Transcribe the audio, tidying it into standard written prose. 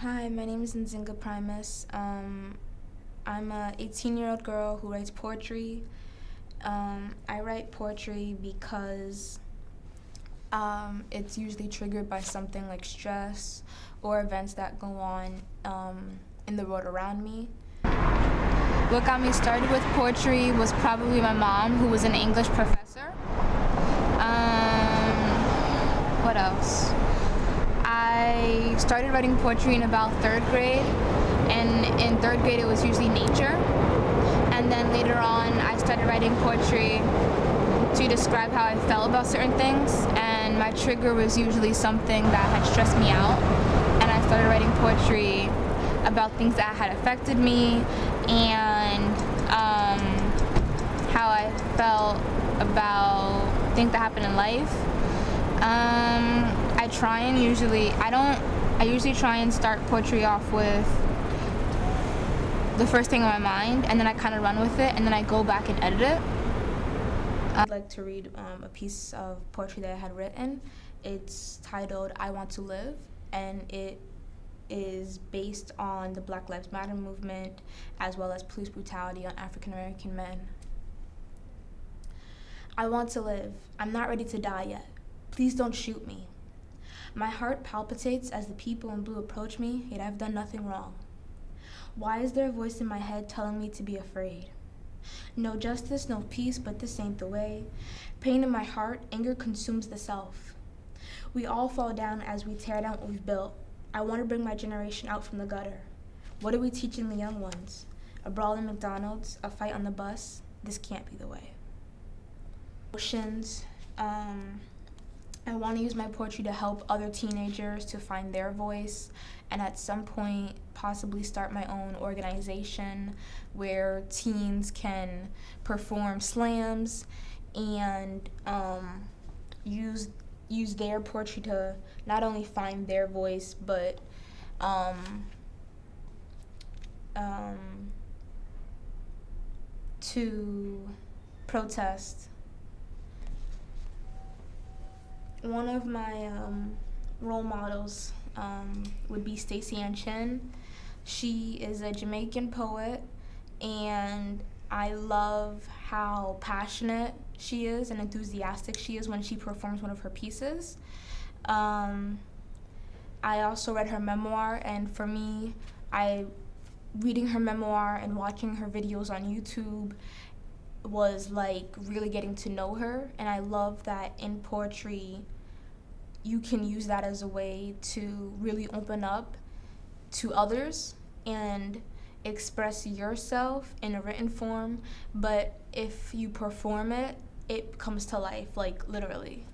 Hi, my name is Nzinga Primus. I'm a 18-year-old girl who writes poetry. I write poetry because it's usually triggered by something like stress or events that go on in the world around me. What got me started with poetry was probably my mom, who was an English professor. What else? I started writing poetry in about third grade, and in third grade it was usually nature. And then later on I started writing poetry to describe how I felt about certain things, and my trigger was usually something that had stressed me out. And I started writing poetry about things that had affected me and how I felt about things that happened in life. I usually try and start poetry off with the first thing on my mind, and then I kind of run with it, and then I go back and edit it. I'd like to read a piece of poetry that I had written. It's titled "I Want to Live," and it is based on the Black Lives Matter movement as well as police brutality on African American men. I want to live. I'm not ready to die yet. Please don't shoot me. My heart palpitates as the people in blue approach me, yet I've done nothing wrong. Why is there a voice in my head telling me to be afraid? No justice, no peace, but this ain't the way. Pain in my heart, anger consumes the self. We all fall down as we tear down what we've built. I want to bring my generation out from the gutter. What are we teaching the young ones? A brawl in McDonald's, a fight on the bus? This can't be the way. Emotions. I want to use my poetry to help other teenagers to find their voice, and at some point possibly start my own organization where teens can perform slams and use their poetry to not only find their voice but to protest. One of my role models would be Stacey Ann Chin. She is a Jamaican poet, and I love how passionate she is and enthusiastic she is when she performs one of her pieces. I also read her memoir, and for me, reading her memoir and watching her videos on YouTube was like really getting to know her, and I love that in poetry you can use that as a way to really open up to others and express yourself in a written form, but if you perform it, it comes to life, like literally.